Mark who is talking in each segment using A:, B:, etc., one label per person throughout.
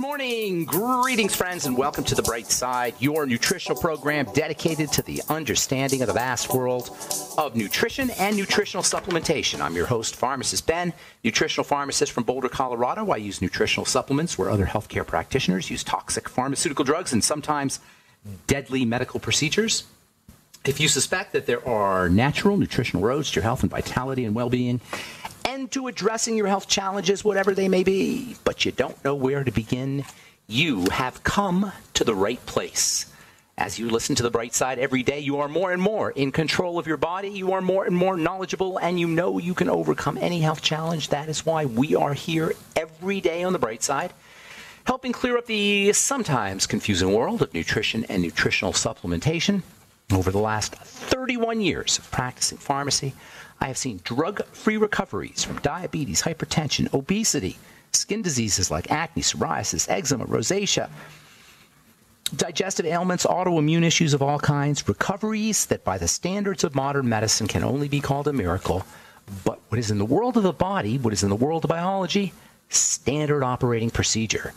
A: morning. Greetings, friends, and welcome to The Bright Side, your nutritional program dedicated to the understanding of the vast world of nutrition and nutritional supplementation. I'm your host, Pharmacist Ben, nutritional pharmacist from Boulder, Colorado. I use nutritional supplements where other healthcare practitioners use toxic pharmaceutical drugs and sometimes deadly medical procedures. If you suspect that there are natural nutritional roads to your health and vitality and well-being, and to addressing your health challenges, whatever they may be, but you don't know where to begin, you have come to the right place. As you listen to The Bright Side every day, you are more and more in control of your body. You are more and more knowledgeable, and you know you can overcome any health challenge. That is why we are here every day on The Bright Side, helping clear up the sometimes confusing world of nutrition and nutritional supplementation. Over the last 31 years of practicing pharmacy, I have seen drug-free recoveries from diabetes, hypertension, obesity, skin diseases like acne, psoriasis, eczema, rosacea, digestive ailments, autoimmune issues of all kinds, recoveries that by the standards of modern medicine can only be called a miracle. But what is in the world of the body, what is in the world of biology, standard operating procedure.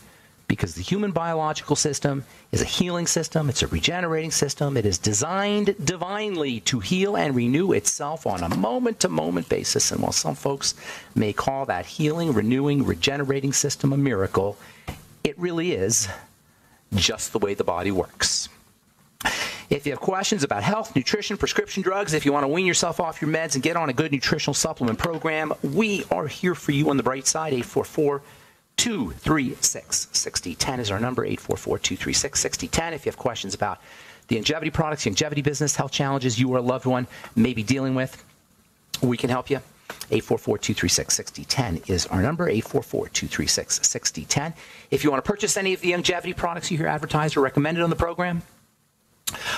A: Because the human biological system is a healing system, it's a regenerating system, it is designed divinely to heal and renew itself on a moment-to-moment basis. And while some folks may call that healing, renewing, regenerating system a miracle, it really is just the way the body works. If you have questions about health, nutrition, prescription drugs, if you want to wean yourself off your meds and get on a good nutritional supplement program, we are here for you on The Bright Side. 844-236-6010 is our number, 844-236-6010. If you have questions about the longevity products, the longevity business, health challenges you or a loved one may be dealing with, we can help you. 844-236-6010 is our number, 844-236-6010. If you want to purchase any of the longevity products you hear advertised or recommended on the program,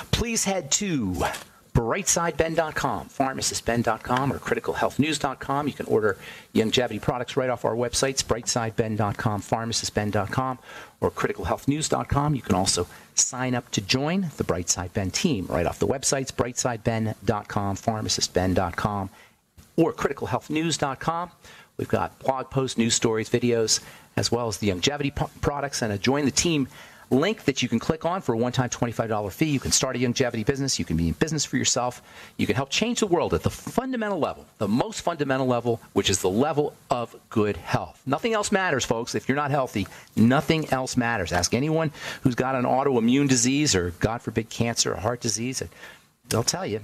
A: please head to brightsideben.com, pharmacistben.com, or criticalhealthnews.com. You can order longevity products right off our websites, brightsideben.com, pharmacistben.com, or criticalhealthnews.com. You can also sign up to join the Brightside Ben team right off the websites, brightsideben.com, pharmacistben.com, or criticalhealthnews.com. We've got blog posts, news stories, videos, as well as the longevity products, and a Join the Team link that you can click on for a one-time $25 fee. You can start a longevity business. You can be in business for yourself. You can help change the world at the fundamental level, the most fundamental level, which is the level of good health. Nothing else matters, folks. If you're not healthy, nothing else matters. Ask anyone who's got an autoimmune disease or, God forbid, cancer or heart disease. They'll tell you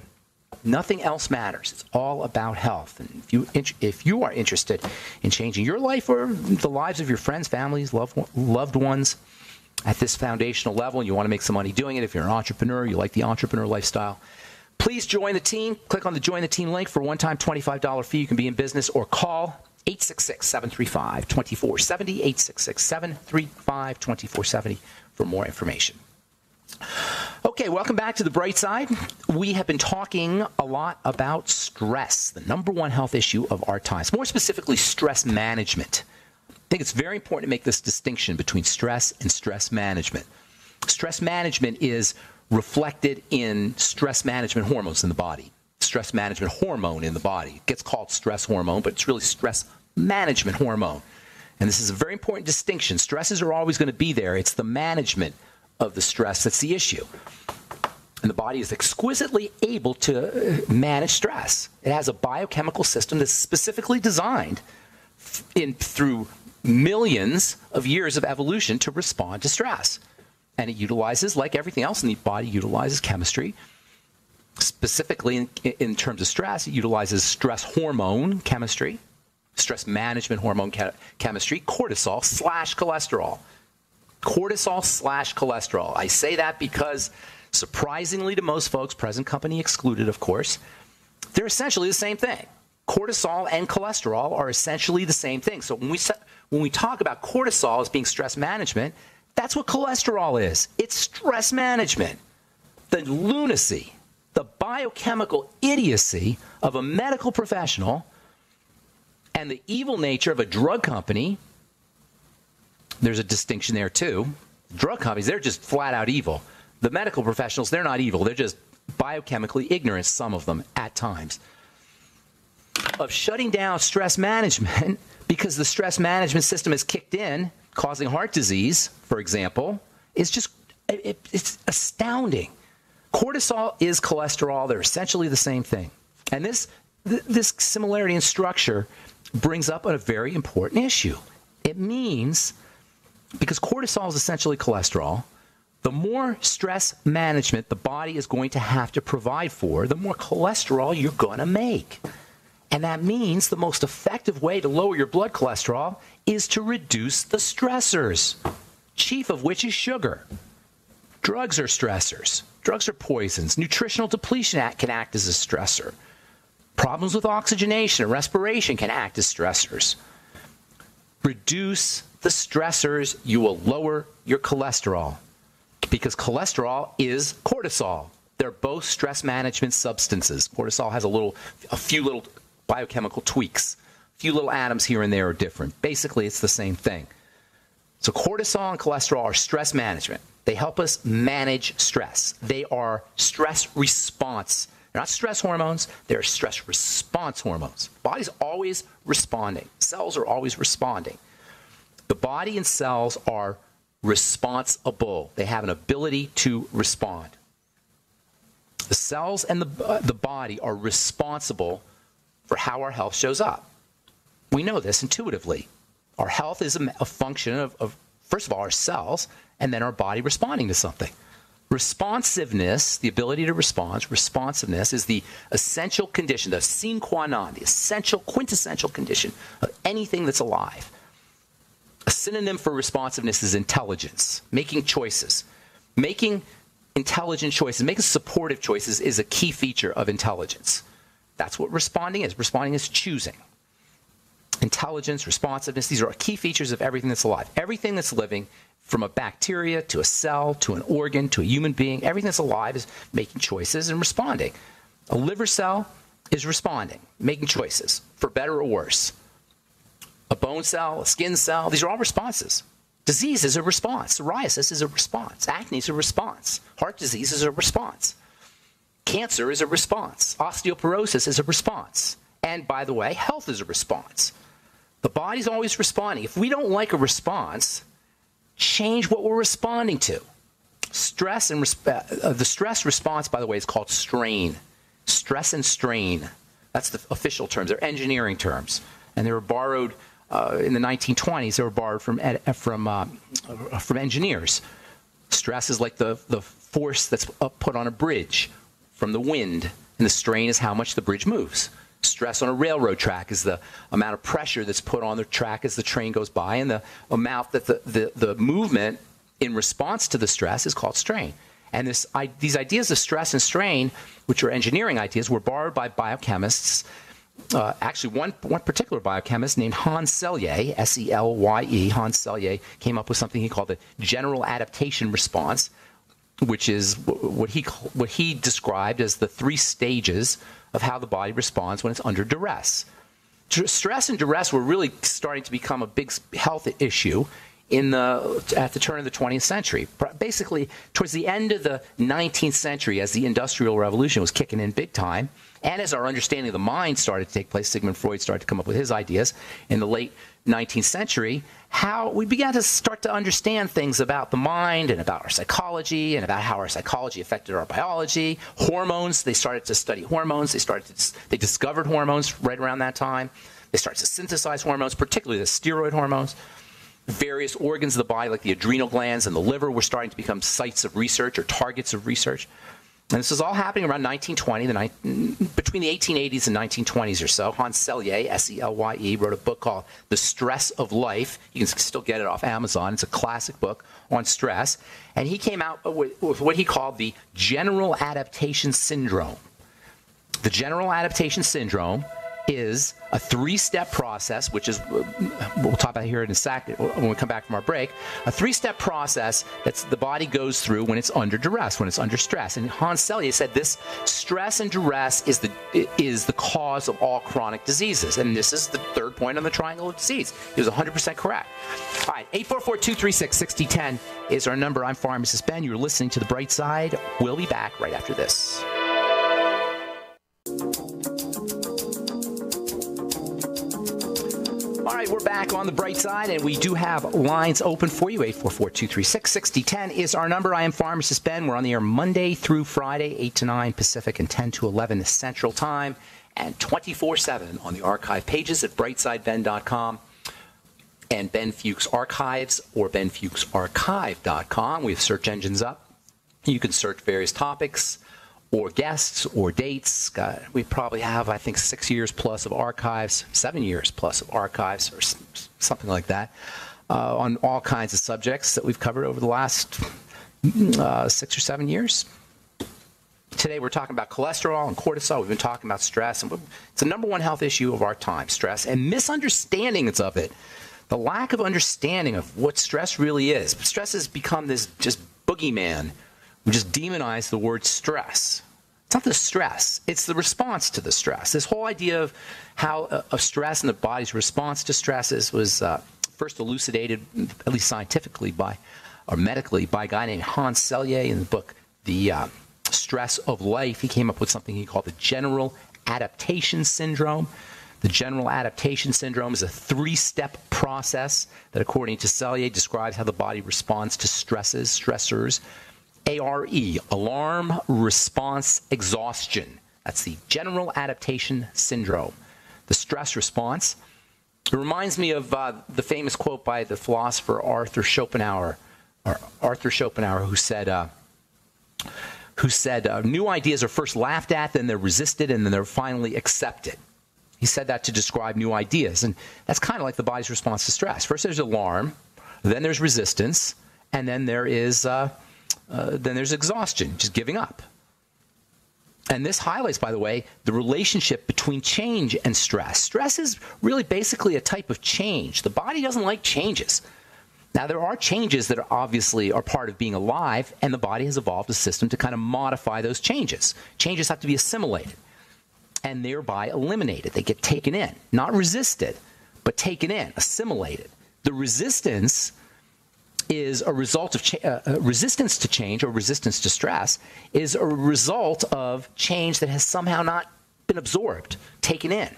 A: nothing else matters. It's all about health. And if you are interested in changing your life or the lives of your friends, families, loved ones, at this foundational level, and you want to make some money doing it, if you're an entrepreneur, you like the entrepreneur lifestyle, please join the team. Click on the Join the Team link for a one-time $25 fee. You can be in business, or call 866-735-2470, 866-735-2470 for more information. Okay, welcome back to The Bright Side. We have been talking a lot about stress, the number one health issue of our times, more specifically stress management. I think it's very important to make this distinction between stress and stress management. Stress management is reflected in stress management hormones in the body. Stress management hormone in the body. It gets called stress hormone, but it's really stress management hormone. And this is a very important distinction. Stresses are always going to be there. It's the management of the stress that's the issue. And the body is exquisitely able to manage stress. It has a biochemical system that's specifically designed through millions of years of evolution to respond to stress. And it utilizes, like everything else in the body, utilizes chemistry. Specifically in terms of stress, it utilizes stress hormone chemistry, stress management hormone chemistry, cortisol/cholesterol. Cortisol/cholesterol. I say that because, surprisingly to most folks, present company excluded, of course, they're essentially the same thing. Cortisol and cholesterol are essentially the same thing. So when we talk about cortisol as being stress management, that's what cholesterol is. It's stress management. The lunacy, the biochemical idiocy of a medical professional and the evil nature of a drug company, there's a distinction there too. Drug companies, they're just flat out evil. The medical professionals, they're not evil. They're just biochemically ignorant, some of them, at times. Of shutting down stress management because the stress management system is kicked in, causing heart disease, for example, is just, it's astounding. Cortisol is cholesterol. They're essentially the same thing. And this similarity in structure brings up a very important issue. It means, because cortisol is essentially cholesterol, the more stress management the body is going to have to provide for, the more cholesterol you're going to make. And that means the most effective way to lower your blood cholesterol is to reduce the stressors, chief of which is sugar. Drugs are stressors. Drugs are poisons. Nutritional depletion can act as a stressor. Problems with oxygenation and respiration can act as stressors. Reduce the stressors, you will lower your cholesterol, because cholesterol is cortisol. They're both stress management substances. Cortisol has a few little biochemical tweaks. A few little atoms here and there are different. Basically, it's the same thing. So cortisol and cholesterol are stress management. They help us manage stress. They are stress response. They're not stress hormones. They're stress response hormones. The body's always responding. Cells are always responding. The body and cells are responsible. They have an ability to respond. The cells and the body are responsible for how our health shows up. We know this intuitively. Our health is a function of, first of all, our cells, and then our body responding to something. Responsiveness, the ability to respond, responsiveness is the essential condition, the sine qua non, the essential, quintessential condition of anything that's alive. A synonym for responsiveness is intelligence, making choices. Making intelligent choices, making supportive choices is a key feature of intelligence. That's what responding is. Responding is choosing. Intelligence, responsiveness, these are key features of everything that's alive. Everything that's living, from a bacteria to a cell to an organ to a human being, everything that's alive is making choices and responding. A liver cell is responding, making choices, for better or worse. A bone cell, a skin cell, these are all responses. Disease is a response. Psoriasis is a response. Acne is a response. Heart disease is a response. Cancer is a response. Osteoporosis is a response. And by the way, health is a response. The body's always responding. If we don't like a response, change what we're responding to. Stress and the stress response, by the way, is called strain. Stress and strain. That's the official terms. They're engineering terms. And they were borrowed in the 1920s. They were borrowed from engineers. Stress is like the force that's put on a bridge from the wind, and the strain is how much the bridge moves. Stress on a railroad track is the amount of pressure that's put on the track as the train goes by, and the amount that the movement in response to the stress is called strain. And these ideas of stress and strain, which are engineering ideas, were borrowed by biochemists. Actually, one particular biochemist named Hans Selye, S-E-L-Y-E, Hans Selye, came up with something he called the general adaptation response, which is what he described as the 3 stages of how the body responds when it's under duress. Stress and duress were really starting to become a big health issue at the turn of the 20th century. Basically, towards the end of the 19th century, as the Industrial Revolution was kicking in big time, and as our understanding of the mind started to take place, Sigmund Freud started to come up with his ideas in the late 19th century, how we began to start to understand things about the mind and about our psychology and about how our psychology affected our biology. Hormones, they started to study hormones. They discovered hormones right around that time. They started to synthesize hormones, particularly the steroid hormones. Various organs of the body, like the adrenal glands and the liver, were starting to become sites of research or targets of research. And this was all happening around 1920, between the 1880s and 1920s or so. Hans Selye, S-E-L-Y-E, wrote a book called The Stress of Life. You can still get it off Amazon. It's a classic book on stress. And he came out with what he called the general adaptation syndrome. The general adaptation syndrome is a 3-step process, which is, we'll talk about here in a second when we come back from our break, a 3-step process that the body goes through when it's under duress, when it's under stress. And Hans Selye said this stress and duress is the cause of all chronic diseases. And this is the 3rd point on the triangle of disease. He was 100% correct. All right, 844-236-6010 is our number. I'm Pharmacist Ben. You're listening to The Bright Side. We'll be back right after this. All right, we're back on the bright side, and we do have lines open for you. 844-236-6010 is our number. I am Pharmacist Ben. We're on the air Monday through Friday, 8 to 9 Pacific and 10 to 11 Central Time, and 24/7 on the archive pages at brightsideben.com and Ben Fuchs Archives or benfuchsarchive.com. We have search engines up. You can search various topics or guests or dates. We probably have, I think, 6 years plus of archives, 7 years plus of archives, or something like that, on all kinds of subjects that we've covered over the last 6 or 7 years. Today we're talking about cholesterol and cortisol. We've been talking about stress. And it's the number one health issue of our time, stress, and misunderstandings of it. The lack of understanding of what stress really is. Stress has become this just boogeyman. We just demonize the word stress. It's not the stress. It's the response to the stress. This whole idea of how of stress and the body's response to stresses was first elucidated, at least scientifically or medically, by a guy named Hans Selye in the book, The Stress of Life. He came up with something he called the general adaptation syndrome. The general adaptation syndrome is a 3-step process that, according to Selye, describes how the body responds to stressors. ARE, alarm response exhaustion. That's the general adaptation syndrome. The stress response. It reminds me of the famous quote by the philosopher Arthur Schopenhauer, who said, new ideas are first laughed at, then they're resisted, and then they're finally accepted. He said that to describe new ideas, and that's kind of like the body's response to stress. First there's alarm, then there's resistance, and then there's exhaustion, just giving up. And this highlights, by the way, the relationship between change and stress. Stress is really basically a type of change. The body doesn't like changes. Now, there are changes that obviously are part of being alive, and the body has evolved a system to kind of modify those changes. Changes have to be assimilated and thereby eliminated. They get taken in, not resisted, but taken in, assimilated. The resistance is a result of resistance to change, or resistance to stress, is a result of change that has somehow not been absorbed, taken in.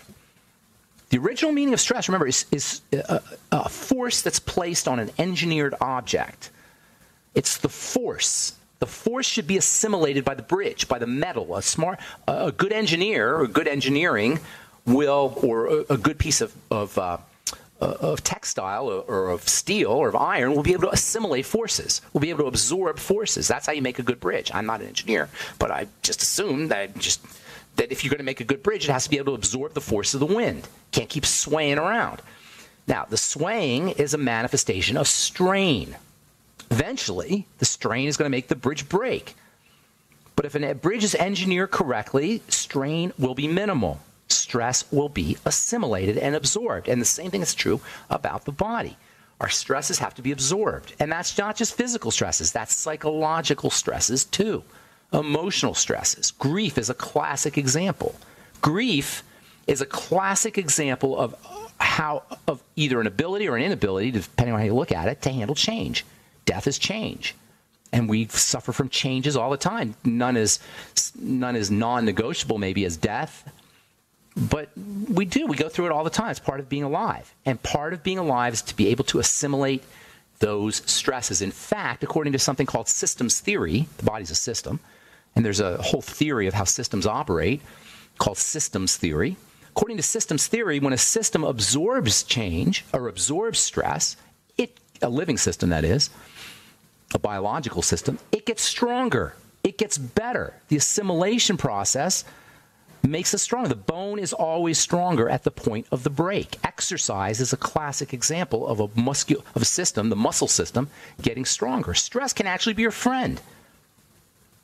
A: The original meaning of stress, remember, is a force that's placed on an engineered object. It's the force. The force should be assimilated by the bridge, by the metal. A good engineer or good engineering will, or a good piece of textile or of steel or of iron will be able to assimilate forces, will be able to absorb forces. That's how you make a good bridge. I'm not an engineer, but I just assume that if you're going to make a good bridge, it has to be able to absorb the force of the wind. Can't keep swaying around. Now, the swaying is a manifestation of strain. Eventually, the strain is going to make the bridge break. But if a bridge is engineered correctly, strain will be minimal. Stress will be assimilated and absorbed. And the same thing is true about the body. Our stresses have to be absorbed. And that's not just physical stresses. That's psychological stresses too. Emotional stresses. Grief is a classic example. Grief is a classic example of either an ability or an inability, depending on how you look at it, to handle change. Death is change. And we suffer from changes all the time. None is non-negotiable maybe as death. But we go through it all the time. It's part of being alive. And part of being alive is to be able to assimilate those stresses. In fact, according to something called systems theory, the body's a system, and there's a whole theory of how systems operate called systems theory. According to systems theory, when a system absorbs change or absorbs stress, a living system that is, a biological system, it gets stronger. It gets better. The assimilation process makes us stronger. The bone is always stronger at the point of the break. Exercise is a classic example of a system, the muscle system, getting stronger. Stress can actually be your friend.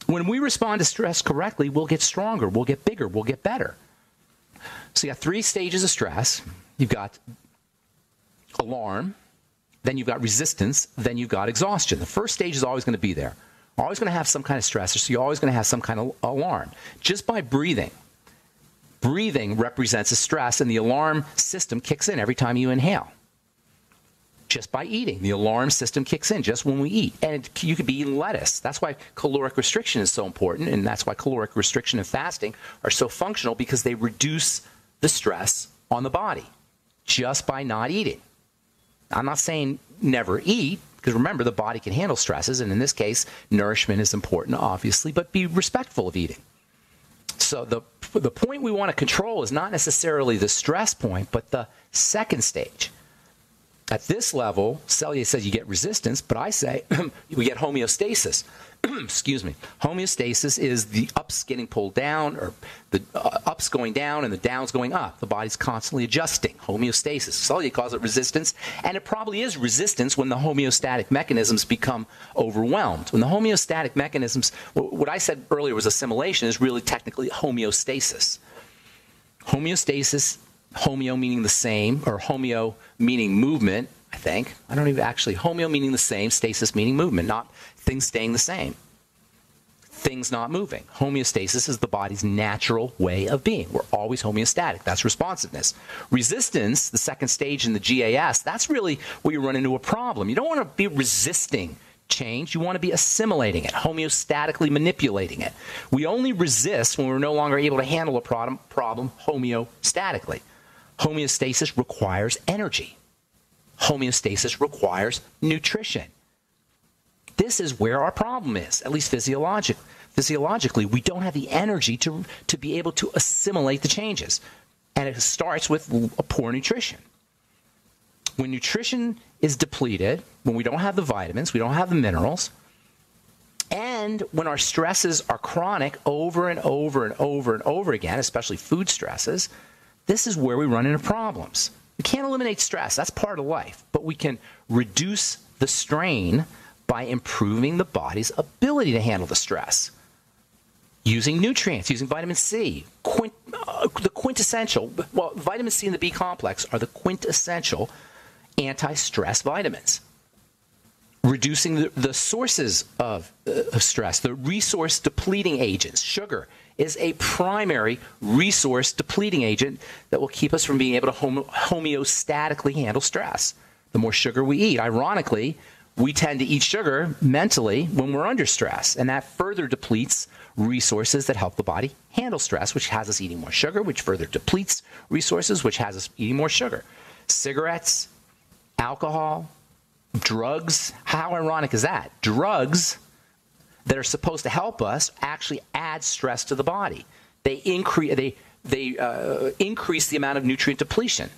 A: When we respond to stress correctly, we'll get stronger, we'll get bigger, we'll get better. So you got 3 stages of stress. You've got alarm, then you've got resistance, then you've got exhaustion. The first stage is always going to be there. Always going to have some kind of stressor, so you're always going to have some kind of alarm. Just by breathing. Breathing represents a stress, and the alarm system kicks in every time you inhale. Just by eating, the alarm system kicks in just when we eat. And you could be eating lettuce. That's why caloric restriction is so important, and that's why caloric restriction and fasting are so functional, because they reduce the stress on the body just by not eating. I'm not saying never eat, because remember, the body can handle stresses, and in this case, nourishment is important, obviously, but be respectful of eating. So the point we want to control is not necessarily the stress point, but the second stage. At this level, Cellier says you get resistance, but I say we get homeostasis. Excuse me. Homeostasis is the ups getting pulled down, or the ups going down and the downs going up. The body's constantly adjusting. Homeostasis. Cellier calls it resistance, and it probably is resistance when the homeostatic mechanisms become overwhelmed. When the homeostatic mechanisms, what I said earlier was assimilation, is really technically homeostasis. Homeostasis, homeo meaning the same, or homeo meaning movement, I think. I don't even actually, homeo meaning the same, stasis meaning movement, not things staying the same. Things not moving. Homeostasis is the body's natural way of being. We're always homeostatic. That's responsiveness. Resistance, the second stage in the GAS, that's really where you run into a problem. You don't want to be resisting change. You want to be assimilating it, homeostatically manipulating it. We only resist when we're no longer able to handle a problem homeostatically. Homeostasis requires energy. Homeostasis requires nutrition. This is where our problem is, at least physiologically. We don't have the energy to be able to assimilate the changes. And it starts with a poor nutrition. When nutrition is depleted, when we don't have the vitamins, we don't have the minerals, and when our stresses are chronic over and over and over and over again, especially food stresses, this is where we run into problems. We can't eliminate stress. That's part of life. But we can reduce the strain by improving the body's ability to handle the stress. Using nutrients, using vitamin C, the quintessential, well, vitamin C and the B complex are the quintessential anti-stress vitamins. Reducing the sources of stress, the resource depleting agents. Sugar is a primary resource depleting agent that will keep us from being able to homeostatically handle stress. The more sugar we eat, ironically, we tend to eat sugar mentally when we're under stress, and that further depletes resources that help the body handle stress, which has us eating more sugar, which further depletes resources, which has us eating more sugar. Cigarettes, alcohol, drugs, how ironic is that? Drugs that are supposed to help us actually add stress to the body. They increase the amount of nutrient depletion.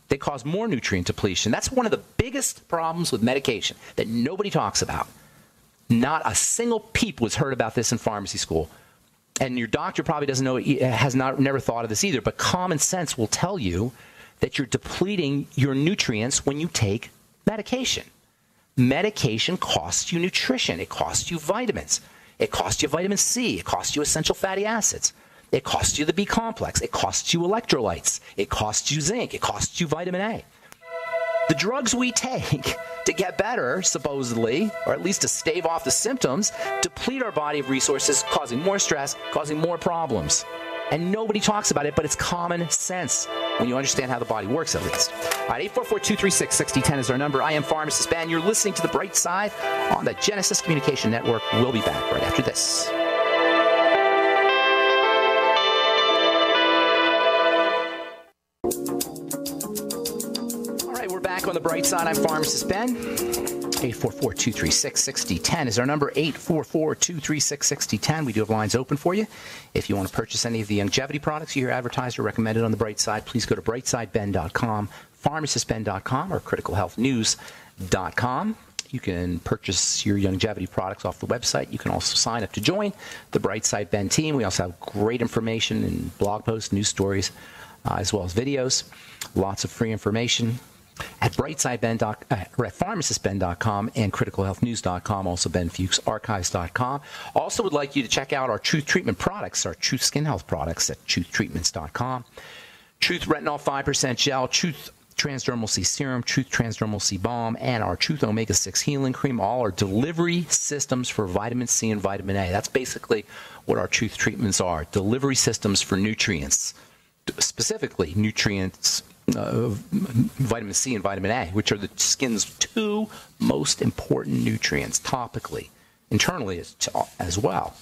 A: They cause more nutrient depletion. That's one of the biggest problems with medication that nobody talks about. Not a single peep was heard about this in pharmacy school. And your doctor probably doesn't know, never thought of this either, but common sense will tell you that you're depleting your nutrients when you take medication. Medication costs you nutrition. It costs you vitamins. It costs you vitamin C. It costs you essential fatty acids. It costs you the B complex. It costs you electrolytes. It costs you zinc. It costs you vitamin A. The drugs we take to get better, supposedly, or at least to stave off the symptoms, deplete our body of resources, causing more stress, causing more problems. And nobody talks about it, but it's common sense when you understand how the body works, at least. All right, 844-236-6010 is our number. I am Pharmacist Ben. You're listening to The Bright Side on the Genesis Communication Network. We'll be back right after this. All right, we're back on The Bright Side. I'm Pharmacist Ben. 844-236-6010 is our number, 844-236-6010. We do have lines open for you. If you want to purchase any of the longevity products you hear advertised or recommended on The Bright Side, please go to brightsideben.com, pharmacistben.com, or criticalhealthnews.com. You can purchase your longevity products off the website. You can also sign up to join the Bright Side Ben team. We also have great information in blog posts, news stories, as well as videos. Lots of free information at pharmacistben.com and criticalhealthnews.com, also benfuchsarchives.com. Also would like you to check out our Truth Treatment products, our Truth Skin Health products at truthtreatments.com. Truth Retinol 5% Gel, Truth Transdermal C Serum, Truth Transdermal C Balm, and our Truth Omega-6 Healing Cream, all are delivery systems for vitamin C and vitamin A. That's basically what our Truth Treatments are, delivery systems for nutrients, specifically nutrients, vitamin C and vitamin A, which are the skin's two most important nutrients topically, internally as well.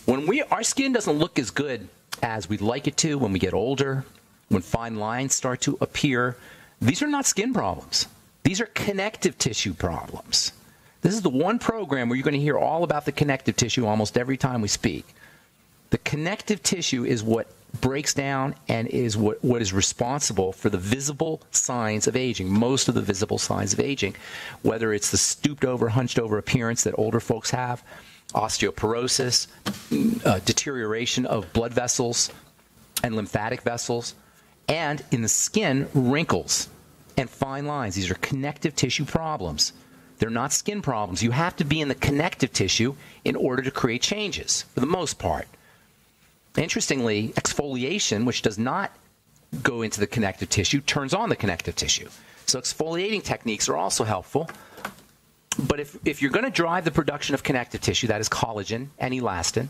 A: When our skin doesn't look as good as we'd like it to, when we get older, when fine lines start to appear, these are not skin problems. These are connective tissue problems. This is the one program where you're going to hear all about the connective tissue almost every time we speak. The connective tissue is what breaks down and is what is responsible for the visible signs of aging, most of the visible signs of aging, whether it's the stooped over, hunched over appearance that older folks have, osteoporosis, deterioration of blood vessels and lymphatic vessels, and in the skin, wrinkles and fine lines. These are connective tissue problems. They're not skin problems. You have to be in the connective tissue in order to create changes, for the most part. Interestingly, exfoliation, which does not go into the connective tissue, turns on the connective tissue. So exfoliating techniques are also helpful. But if you're going to drive the production of connective tissue, that is collagen and elastin,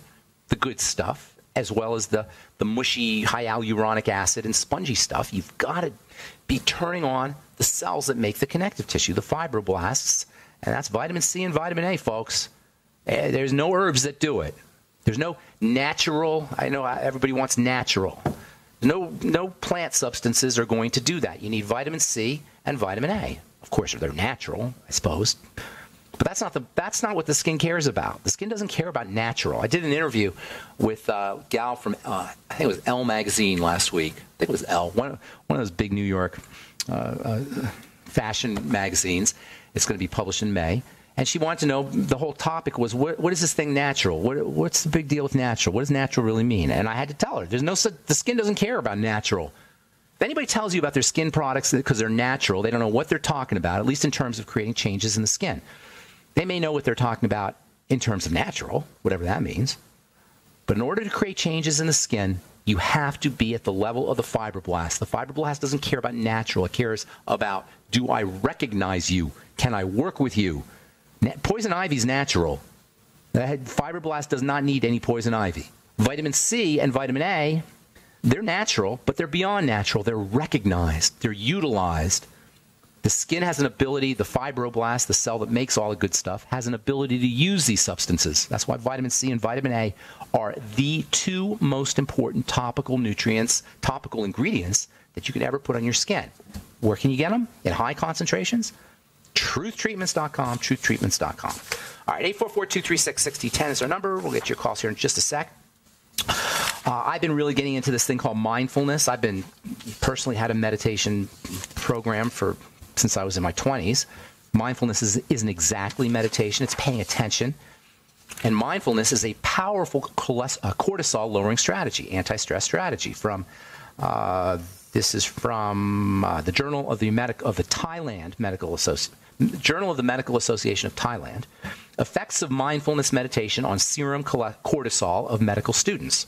A: the good stuff, as well as the mushy hyaluronic acid and spongy stuff, you've got to be turning on the cells that make the connective tissue, the fibroblasts, and that's vitamin C and vitamin A, folks. There's no herbs that do it. There's no natural, I know everybody wants natural. No plant substances are going to do that. You need vitamin C and vitamin A. Of course, they're natural, I suppose. But that's not what the skin cares about. The skin doesn't care about natural. I did an interview with a gal from, I think it was Elle magazine last week. I think it was Elle, one of those big New York fashion magazines. It's going to be published in May. And she wanted to know, the whole topic was, what is this thing natural? What's the big deal with natural? What does natural really mean? And I had to tell her, the skin doesn't care about natural. If anybody tells you about their skin products because they're natural, they don't know what they're talking about, at least in terms of creating changes in the skin. They may know what they're talking about in terms of natural, whatever that means. But in order to create changes in the skin, you have to be at the level of the fibroblast. The fibroblast doesn't care about natural. It cares about, do I recognize you? Can I work with you? Poison ivy is natural. The fibroblast does not need any poison ivy. Vitamin C and vitamin A, they're natural, but they're beyond natural. They're recognized. They're utilized. The skin has an ability, the fibroblast, the cell that makes all the good stuff, has an ability to use these substances. That's why vitamin C and vitamin A are the two most important topical nutrients, topical ingredients that you can ever put on your skin. Where can you get them? In high concentrations? TruthTreatments.com, TruthTreatments.com. All right, 844-236-6010 is our number. We'll get your calls here in just a sec. I've been really getting into this thing called mindfulness. I've been personally had a meditation program since I was in my 20s. Mindfulness isn't exactly meditation. It's paying attention. And mindfulness is a powerful cortisol-lowering strategy, anti-stress strategy. This is from the Journal of the Thailand Medical Journal of the Medical Association of Thailand. Effects of mindfulness meditation on serum cortisol of medical students.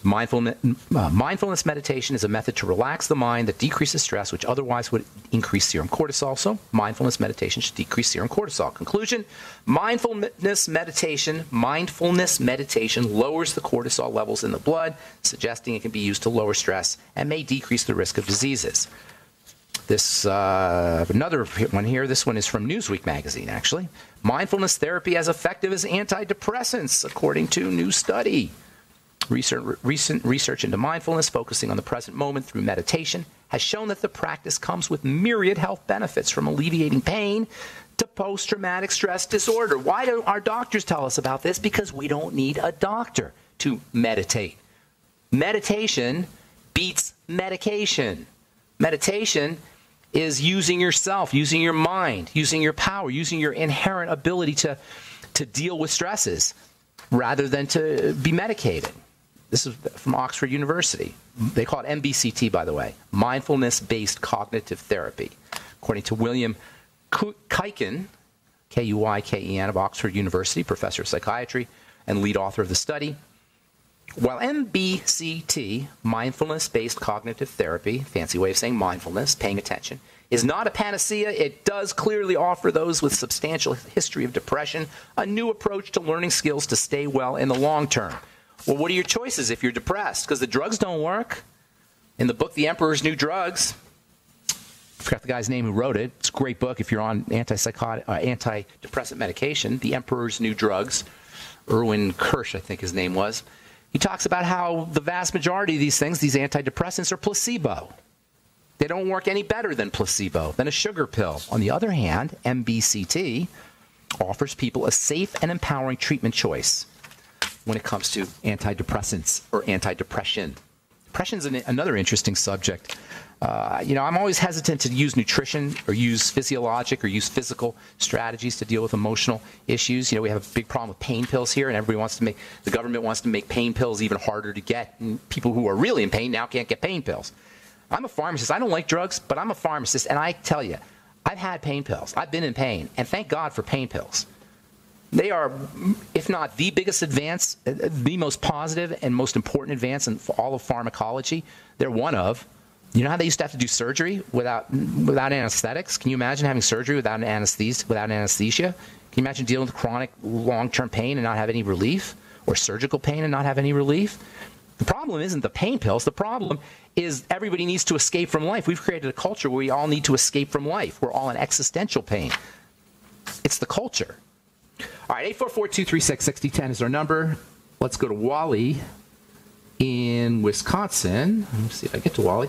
A: Mindfulness meditation is a method to relax the mind that decreases stress, which otherwise would increase serum cortisol. So mindfulness meditation should decrease serum cortisol. Conclusion, mindfulness meditation lowers the cortisol levels in the blood, suggesting it can be used to lower stress and may decrease the risk of diseases. This another one here. This one is from Newsweek magazine, actually. Mindfulness therapy as effective as antidepressants, according to new study. Recent research into mindfulness, focusing on the present moment through meditation, has shown that the practice comes with myriad health benefits, from alleviating pain to post-traumatic stress disorder. Why don't our doctors tell us about this? Because we don't need a doctor to meditate. Meditation beats medication. Meditation is using yourself, using your mind, using your power, using your inherent ability to deal with stresses rather than to be medicated. This is from Oxford University. They call it MBCT, by the way, mindfulness-based cognitive therapy. According to William Kuyken, Kuyken of Oxford University, professor of psychiatry and lead author of the study, while MBCT, mindfulness-based cognitive therapy, fancy way of saying mindfulness, paying attention, is not a panacea, it does clearly offer those with substantial history of depression a new approach to learning skills to stay well in the long term. Well, what are your choices if you're depressed? Because the drugs don't work. In the book, The Emperor's New Drugs, I forgot the guy's name who wrote it. It's a great book if you're on antidepressant medication, The Emperor's New Drugs. Erwin Kirsch, I think his name was. He talks about how the vast majority of these things, these antidepressants, are placebo. They don't work any better than placebo, than a sugar pill. On the other hand, MBCT offers people a safe and empowering treatment choice when it comes to antidepressants or antidepression. Depression is another interesting subject. I'm always hesitant to use nutrition or use physiologic or use physical strategies to deal with emotional issues. We have a big problem with pain pills here, and the government wants to make pain pills even harder to get. And people who are really in pain now can't get pain pills. I'm a pharmacist. I don't like drugs, but I'm a pharmacist, and I tell you, I've had pain pills. I've been in pain, and thank God for pain pills. They are, if not the biggest advance, the most positive and most important advance in all of pharmacology. They're one of. You know how they used to have to do surgery without anesthetics? Can you imagine having surgery without anesthesia? Can you imagine dealing with chronic long-term pain and not have any relief, or surgical pain and not have any relief? The problem isn't the pain pills. The problem is everybody needs to escape from life. We've created a culture where we all need to escape from life. We're all in existential pain. It's the culture. All right, 844-236-6010 is our number. Let's go to Wally in Wisconsin. Let me see if I get to Wally.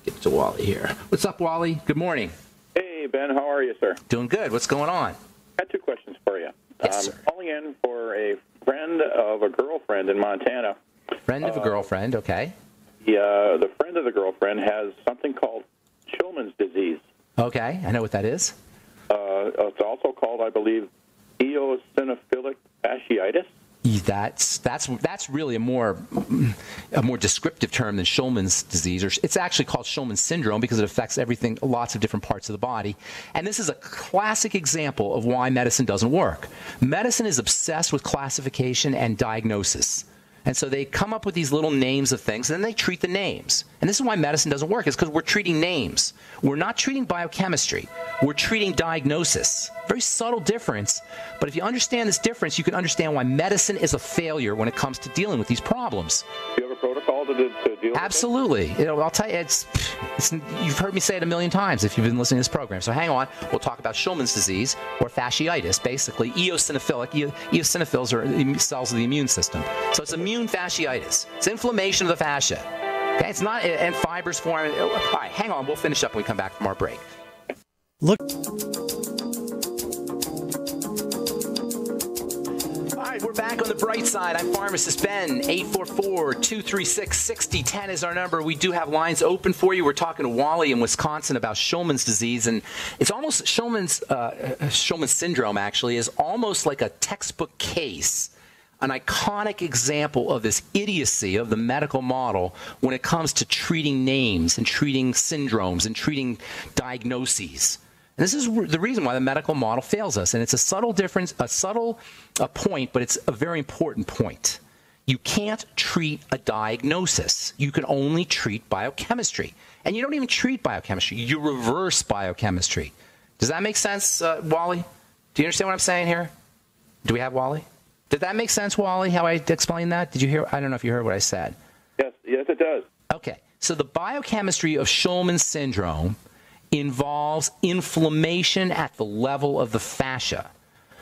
A: Get to Wally here. What's up, Wally? Good morning.
B: Hey, Ben. How are you, sir?
A: Doing good. What's going on?
B: I got two questions for you.
A: Yes, sir.
B: Calling in for a friend of a girlfriend in Montana.
A: Friend of a girlfriend, okay.
B: The friend of the girlfriend has something called Shulman's disease.
A: Okay, I know what that is.
B: It's also called, I believe, eosinophilic fasciitis.
A: That's really a more descriptive term than Shulman's disease, or it's actually called Shulman's syndrome because it affects everything, lots of different parts of the body. And this is a classic example of why medicine doesn't work. Medicine is obsessed with classification and diagnosis. And so they come up with these little names of things, and then they treat the names. And this is why medicine doesn't work, is because we're treating names. We're not treating biochemistry. We're treating diagnosis. Very subtle difference. But if you understand this difference, you can understand why medicine is a failure when it comes to dealing with these problems.
B: Do you have a protocol to deal with it?
A: Absolutely. I'll tell you, you've heard me say it a million times if you've been listening to this program. So hang on. We'll talk about Shulman's disease, or fasciitis, basically. Eosinophilic. Eosinophils are cells of the immune system. So it's immune fasciitis. It's inflammation of the fascia. Okay, it's not, and fibers form. All right, hang on. We'll finish up when we come back from our break.
C: Look.
A: All right, we're back on the bright side. I'm Pharmacist Ben. 844-236-6010 is our number. We do have lines open for you. We're talking to Wally in Wisconsin about Shulman's disease, and it's almost Shulman's syndrome. Actually, is almost like a textbook case. An iconic example of this idiocy of the medical model when it comes to treating names and treating syndromes and treating diagnoses. And this is the reason why the medical model fails us. And it's a subtle difference, a subtle point, but it's a very important point. You can't treat a diagnosis. You can only treat biochemistry. And you don't even treat biochemistry. You reverse biochemistry. Does that make sense, Wally? Do you understand what I'm saying here? Do we have Wally? Did that make sense, Wally, how I explained that? Did you hear? I don't know if you heard what I said.
B: Yes, it does.
A: Okay. So the biochemistry of Shulman's syndrome involves inflammation at the level of the fascia.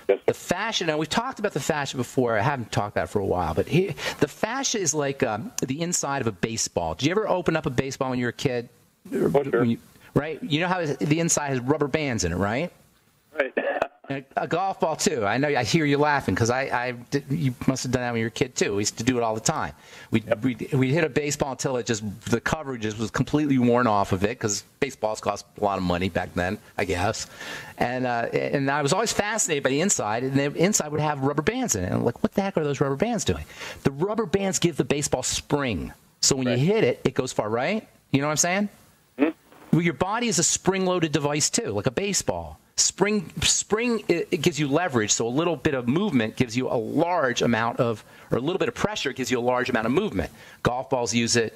B: Yes.
A: The fascia, now we've talked about the fascia before. I haven't talked about it for a while, but the fascia is like the inside of a baseball. Did you ever open up a baseball when you were a kid?
B: Oh, sure.
A: Right? You know how the inside has rubber bands in it, right?
B: Right.
A: A golf ball, too. I know. I hear you laughing because you must have done that when you were a kid, too. We used to do it all the time. We'd hit a baseball until the coverage was completely worn off of it because baseballs cost a lot of money back then, I guess. And I was always fascinated by the inside, and the inside would have rubber bands in it. And I'm like, what the heck are those rubber bands doing? The rubber bands give the baseball spring. So when you hit it, it goes far, right? You know what I'm saying? Mm-hmm. Well, your body is a spring-loaded device, too, like a baseball. Spring, it gives you leverage, so a little bit of movement gives you a large amount of, or a little bit of pressure gives you a large amount of movement. Golf balls use it,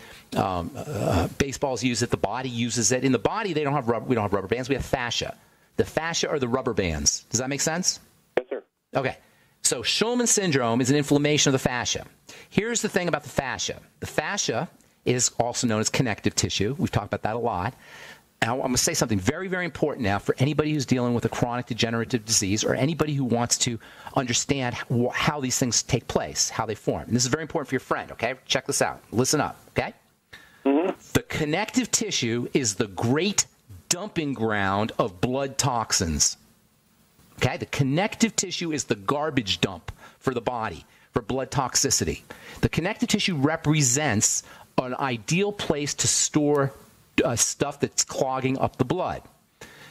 A: baseballs use it, the body uses it. In the body, we don't have rubber bands, we have fascia. The fascia are the rubber bands. Does that make sense?
B: Yes, sir.
A: Okay. So Shulman syndrome is an inflammation of the fascia. Here's the thing about the fascia. The fascia is also known as connective tissue. We've talked about that a lot. Now, I'm going to say something very, very important now for anybody who's dealing with a chronic degenerative disease or anybody who wants to understand how these things take place, how they form. And this is very important for your friend, okay? Check this out. Listen up, okay? Mm-hmm. The connective tissue is the great dumping ground of blood toxins. Okay, the connective tissue is the garbage dump for the body, for blood toxicity. The connective tissue represents an ideal place to store stuff that's clogging up the blood.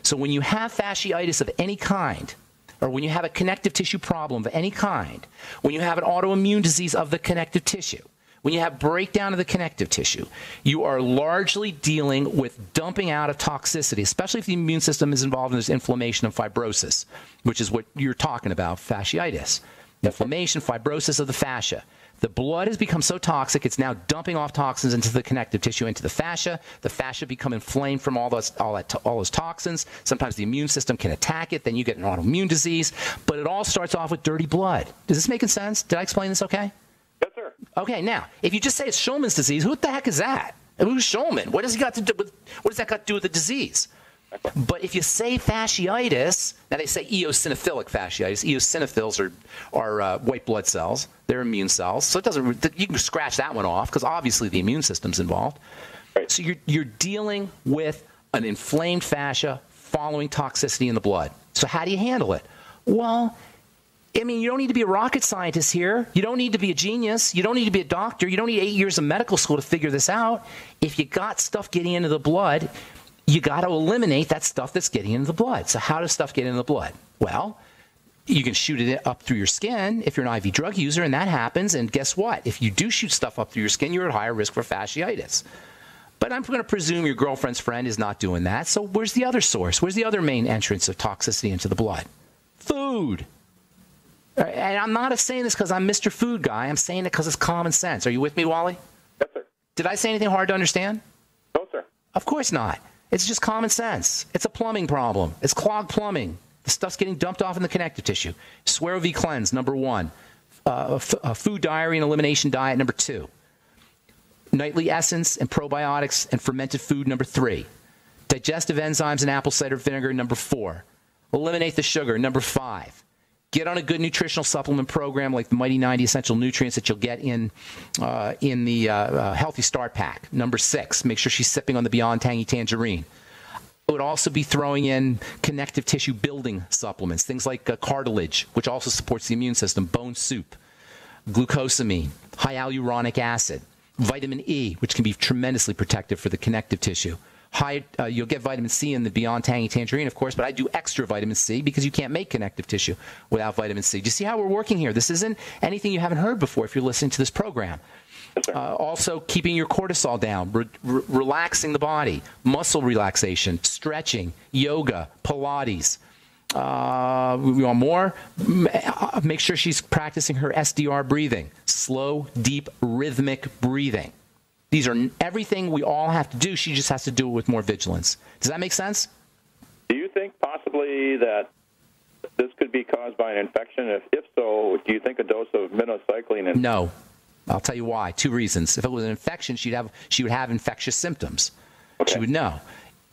A: So when you have fasciitis of any kind, or when you have a connective tissue problem of any kind, when you have an autoimmune disease of the connective tissue, when you have breakdown of the connective tissue, you are largely dealing with dumping out of toxicity, especially if the immune system is involved in this inflammation and fibrosis, which is what you're talking about, fasciitis. Inflammation, fibrosis of the fascia. The blood has become so toxic, it's now dumping off toxins into the connective tissue, into the fascia. The fascia become inflamed from all those toxins. Sometimes the immune system can attack it. Then you get an autoimmune disease. But it all starts off with dirty blood. Does this make sense? Did I explain this okay?
B: Yes, sir.
A: Okay, now, if you just say it's Schulman's disease, who the heck is that? Who's Schulman? What does that got to do with the disease? But if you say fasciitis, now they say eosinophilic fasciitis. Eosinophils are white blood cells. They're immune cells. So it doesn't. You can scratch that one off because obviously the immune system's involved.
B: Right.
A: So you're dealing with an inflamed fascia following toxicity in the blood. So how do you handle it? Well, I mean, you don't need to be a rocket scientist here. You don't need to be a genius. You don't need to be a doctor. You don't need 8 years of medical school to figure this out. If you got stuff getting into the blood, you got to eliminate that stuff that's getting into the blood. So how does stuff get into the blood? Well, you can shoot it up through your skin if you're an IV drug user, and that happens. And guess what? If you do shoot stuff up through your skin, you're at higher risk for fasciitis. But I'm going to presume your girlfriend's friend is not doing that. So where's the other source? Where's the other main entrance of toxicity into the blood? Food. And I'm not saying this because I'm Mr. Food Guy. I'm saying it because it's common sense. Are you with me, Wally?
B: Yes, sir.
A: Did I say anything hard to understand?
B: No, sir.
A: Of course not. It's just common sense. It's a plumbing problem. It's clogged plumbing. The stuff's getting dumped off in the connective tissue. Swero V Cleanse, number 1. Food diary and elimination diet, number 2. Nightly essence and probiotics and fermented food, number 3. Digestive enzymes and apple cider vinegar, number 4. Eliminate the sugar, number 5. Get on a good nutritional supplement program like the Mighty 90 Essential Nutrients that you'll get in the Healthy Start Pack. Number 6, make sure she's sipping on the Beyond Tangy Tangerine. It would also be throwing in connective tissue building supplements, things like cartilage, which also supports the immune system, bone soup, glucosamine, high hyaluronic acid, vitamin E, which can be tremendously protective for the connective tissue. You'll get vitamin C in the Beyond Tangy Tangerine, of course, but I do extra vitamin C because you can't make connective tissue without vitamin C. Do you see how we're working here? This isn't anything you haven't heard before if you're listening to this program. Also, keeping your cortisol down, relaxing the body, muscle relaxation, stretching, yoga, Pilates. We want more? Make sure she's practicing her SDR breathing, slow, deep, rhythmic breathing. These are everything we all have to do. She just has to do it with more vigilance. Does that make sense?
B: Do you think possibly that this could be caused by an infection? If so, do you think a dose of minocycline?
A: No. I'll tell you why. 2 reasons. If it was an infection, she would have infectious symptoms. Okay. She would know.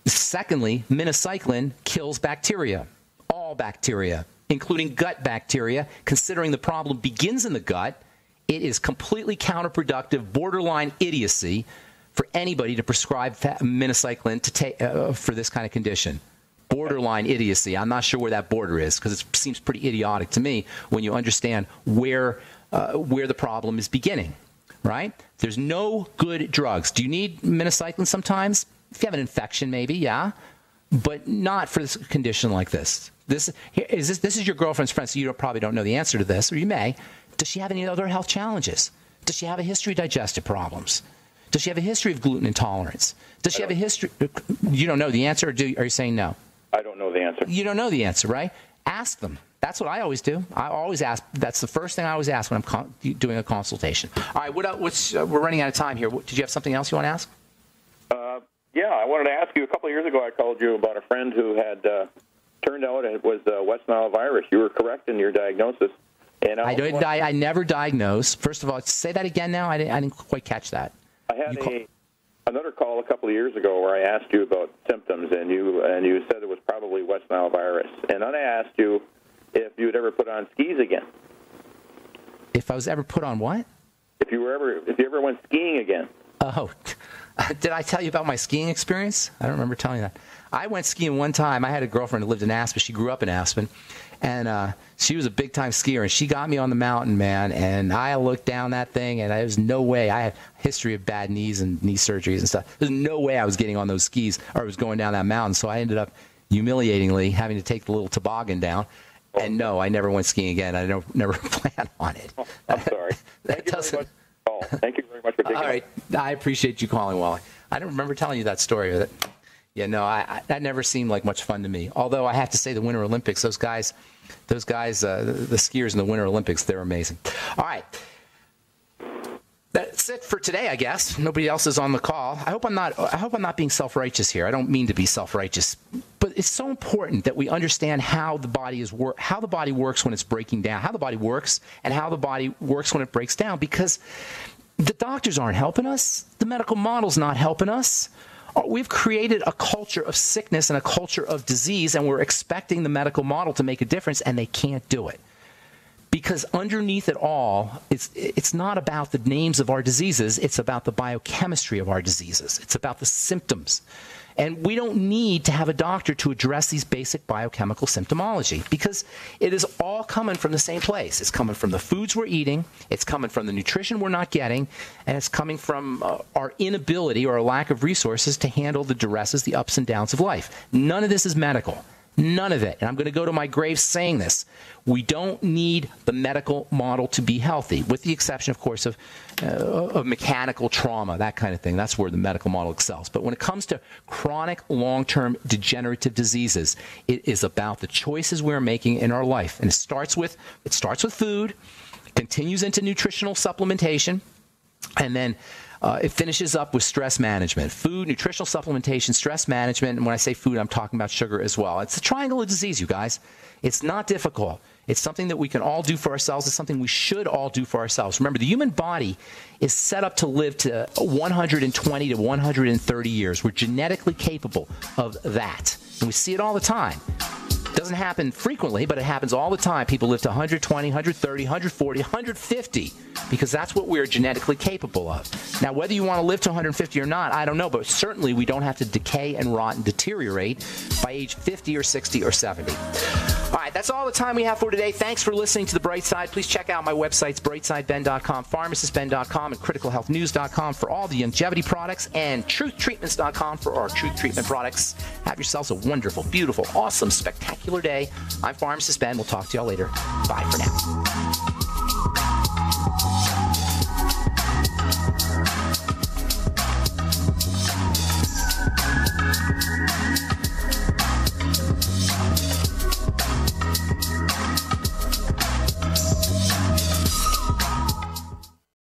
A: Secondly, minocycline kills bacteria, all bacteria, including gut bacteria. Considering the problem begins in the gut, it is completely counterproductive, borderline idiocy for anybody to prescribe minocycline to take for this kind of condition. Borderline idiocy. I'm not sure where that border is because it seems pretty idiotic to me when you understand where the problem is beginning, right? There's no good drugs. Do you need minocycline sometimes? If you have an infection, maybe, yeah, but not for this condition like this. This is your girlfriend's friend, so you probably don't know the answer to this, or you may. Does she have any other health challenges? Does she have a history of digestive problems? Does she have a history of gluten intolerance? Does she have a history? You don't know the answer, or are you saying no?
B: I don't know the answer.
A: You don't know the answer, right? Ask them. That's what I always do. I always ask. That's the first thing I always ask when I'm doing a consultation. All right, we're running out of time here. Did you have something else you want to ask?
B: Yeah, I wanted to ask you. A couple of years ago, I called you about a friend who had turned out it was West Nile virus. You were correct in your diagnosis. And
A: I never diagnosed. First of all, say that again now. I didn't quite catch that.
B: I had another call a couple of years ago where I asked you about symptoms, and you said it was probably West Nile virus. And then I asked you if you had ever put on skis again.
A: If I was ever put on what?
B: If you ever went skiing again.
A: Oh, Did I tell you about my skiing experience? I don't remember telling you that. I went skiing one time. I had a girlfriend who lived in Aspen. She grew up in Aspen. And she was a big-time skier, and she got me on the mountain, man. And I looked down that thing, and there was no way. I had a history of bad knees and knee surgeries and stuff. There's no way I was getting on those skis or I was going down that mountain. So I ended up humiliatingly having to take the little toboggan down. And no, I never went skiing again. I never plan on it.
B: Oh, I'm sorry. Thank you very much. Oh, thank you very much for taking
A: All right. I appreciate you calling, Wally. I don't remember telling you that story with it. Yeah, no, that never seemed like much fun to me. Although I have to say the Winter Olympics, those guys, the skiers in the Winter Olympics, they're amazing. All right. That's it for today, I guess. Nobody else is on the call. I hope I'm not being self-righteous here. I don't mean to be self-righteous, but it's so important that we understand how the body works when it's breaking down, how the body works, and how the body works when it breaks down. Because the doctors aren't helping us. The medical model's not helping us. We've created a culture of sickness and a culture of disease, and we're expecting the medical model to make a difference, and they can't do it. Because underneath it all, it's not about the names of our diseases. It's about the biochemistry of our diseases. It's about the symptoms. And we don't need to have a doctor to address these basic biochemical symptomology because it is all coming from the same place. It's coming from the foods we're eating. It's coming from the nutrition we're not getting. And it's coming from our inability or a lack of resources to handle the duresses, the ups and downs of life. None of this is medical. None of it. And I'm going to go to my grave saying this. We don't need the medical model to be healthy, with the exception, of course, of mechanical trauma, that kind of thing. That's where the medical model excels. But when it comes to chronic, long-term degenerative diseases, it is about the choices we're making in our life. And it starts with food, continues into nutritional supplementation, and then it finishes up with stress management. Food, nutritional supplementation, stress management. And when I say food, I'm talking about sugar as well. It's a triangle of disease, you guys. It's not difficult. It's something that we can all do for ourselves. It's something we should all do for ourselves. Remember, the human body is set up to live to 120 to 130 years. We're genetically capable of that. And we see it all the time. It doesn't happen frequently, but it happens all the time. People live to 120, 130, 140, 150 because that's what we're genetically capable of. Now, whether you want to live to 150 or not, I don't know, but certainly we don't have to decay and rot and deteriorate by age 50 or 60 or 70. All right, that's all the time we have for today. Thanks for listening to The Bright Side. Please check out my websites, brightsideben.com, pharmacistben.com, and criticalhealthnews.com for all the longevity products, and truthtreatments.com for our truth treatment products. Have yourselves a wonderful, beautiful, awesome, spectacular day. I'm Pharmacist Ben. We'll talk to y'all later. Bye for now.